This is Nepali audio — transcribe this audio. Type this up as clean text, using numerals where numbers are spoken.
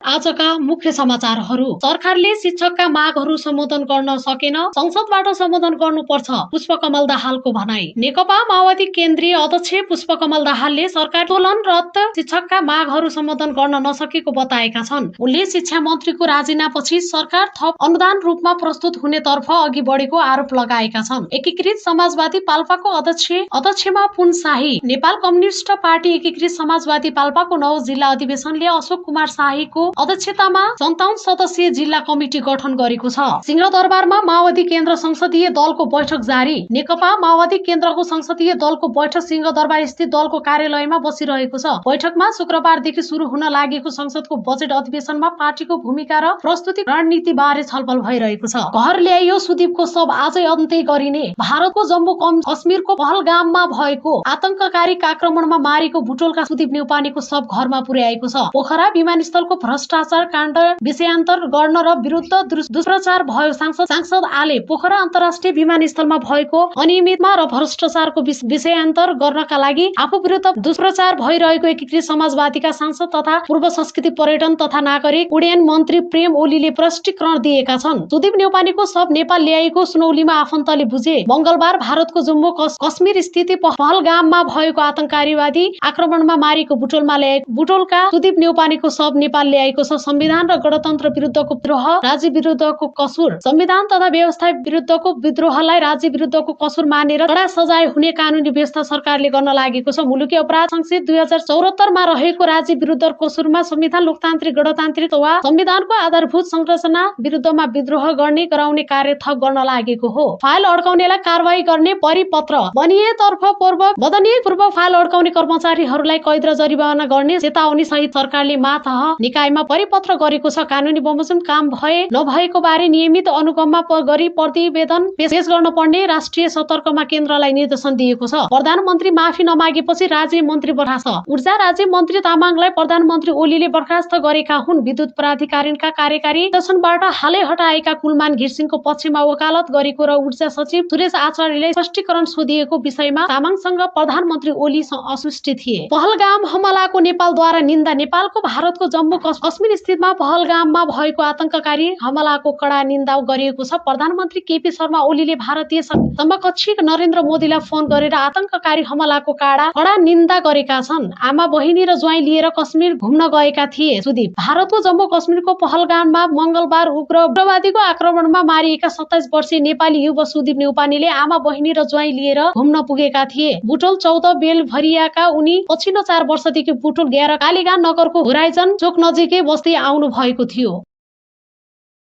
आजका मुख्य समाचारहरू। सरकारले शिक्षकका मागहरू सम्बोधन गर्न सकेन, संसदबाट सम्बोधन गर्नुपर्छ, पुष्पकमल दाहालको भनाई। नेकपा माओवादी केन्द्रीय अध्यक्ष पुष्पकमल दाहालले सरकार आन्दोलनरत शिक्षकका मागहरू सम्बोधन गर्न नसकेको बताएका छन्। उनले शिक्षा मन्त्रीको राजीनामापछि सरकार थप अनुदान रूपमा प्रस्तुत हुनेतर्फ अघि बढेको आरोप लगाएका छन्। एकीकृत समाजवादी पाल्पाको अध्यक्षमा पुन शाही। नेपाल कम्युनिस्ट पार्टी एकीकृत समाजवादी पाल्पाको 9 जिल्ला अधिवेशनले अशोक कुमार शाहीको अध्यक्षतामा 57 सदस्यीय जिल्ला कमिटी गठन गरेको छ। सिंहदरबारमा माओवादी केन्द्र संसदीय दलको बैठक जारी। नेकपा माओवादी केन्द्रको संसदीय दलको बैठक सिंहदरबार स्थित दलको कार्यालयमा बसिरहेको छ। बैठकमा शुक्रबारदेखि शुरू हुन लागेको संसदको बजेट अधिवेशनमा पार्टीको भूमिका र प्रस्तुति रणनीति बारे छलफल भइरहेको छ। घर ल्याइयो सुदीपको शव आजै अन्त्य गरिने। भारतको जम्मू कश्मीरको पहलगाममा भएको आतंककारी आक्रमणमा मारेको बुटोलका सुदीप न्यौपानेको शव घरमा पुर्याएको छ। पोखरा विमानस्थलको भ्रष्टाचार काण्ड विषयान्तर गर्न र विरुद्ध दुष्प्रचार भयो। सांसद आले पोखरा अन्तर्राष्ट्रिय विमानस्थलमा भएको अनियमितमा र भ्रष्टाचारको विषयान्तर गर्नका लागि आफू विरुद्ध दुष्प्रचार भइरहेको एकीकृत समाजवादीका सांसद तथा पूर्व संस्कृति पर्यटन तथा नागरिक उड्डयन मन्त्री प्रेम ओलीले प्रष्टीकरण दिएका छन्। सुदीप न्यौपानेको शव नेपाल ल्याएको सुनौलीमा आफन्तले बुझे। मंगलबार भारतको जम्मू कश्मीर स्थित पहलगाममा भएको आतंकवादी आक्रमणमा मारेको बुटोलका सुदीप न्यौपानेको शव नेपाल ल्याएको छ। संविधान र गणतन्त्र विरुद्धको विद्रोह, राज्य विरुद्धको कसुर। संविधान तथा व्यवस्था विरुद्धको विद्रोहलाई राज्य विरुद्धको कसुर मानेर कडा सजाय हुने कानूनी व्यवस्था सरकारले गर्न लागेको छ। मुलुकी अपराध संहिता 2074 मा रहेको राज्य विरुद्ध कसुरमा संविधान लोकतान्त्रिक गणतान्त्रिक वा संविधानको आधारभूत संरचना विरुद्धमा विद्रोह गराउने कार्य थप गर्न लागेको हो। फाइल अड्काउनेलाई कारवाही गर्ने परिपत्र बदनिए पूर्व फाइल अड्काउने कर्मचारीहरूलाई कैद र जरिवाना गर्ने चेतावनी सहित सरकारले मातह निकायमा परिपत्र गरेको छ। कानूनी बमोजिम काम भए नभएको बारे नियमित अनुगमन गरी प्रतिवेदन पेश गर्न पर्ने राष्ट्रिय सतर्कमा केन्द्रलाई निर्देशन दिएको छ। प्रधानमन्त्री माफी नमागेपछि राज्य मन्त्री बर्खास्त। ऊर्जा राज्य मन्त्री तामाङलाई प्रधानमन्त्री ओलीले बर्खास्त गरेका हुन्। विद्युत प्राधिकरणका कार्यकारी निर्देशनबाट हालै हटाएका कुलमान घिरसिंहको पक्षमा वकालत गरेको र ऊर्जा सचिव सुरेश आचार्यले स्पष्टीकरण सोधिएको विषयमा तामाङसँग प्रधानमन्त्री ओली असन्तुष्ट थिए। पहलगाम हमलाको नेपालद्वारा निन्दा। नेपालको भारतको जम्मू कश्मीर स्थितमा पहलगाममा भएको आतंककारी हमलाको कडा निन्दा गरिएको छ। प्रधानमन्त्री केपी शर्मा ओलीले भारतीय समकक्षी नरेन्द्र मोदीलाई फोन गरेर आतंककारी हमलाको कडा निन्दा गरेका छन्। आमा बहिनी र ज्वाइँ लिएर कश्मीर घुम्न गएका थिए सुदीप। भारतको जम्मू कश्मीरको पहलगाममा मंगलबार उग्रवादीको आक्रमणमा मारिएका 27 वर्षीय नेपाली युवा सुदीप न्यौपानेले आमा बहिनी र ज्वाइँ लिएर घुम्न पुगेका थिए। बुटोल 14 बेलभरियाका उनी पछिल्लो 4 वर्षदेखि बुटोल 11 कालीगान नगरको होराइजन चोक नजिकै बस्दै आउनु भएको थियो।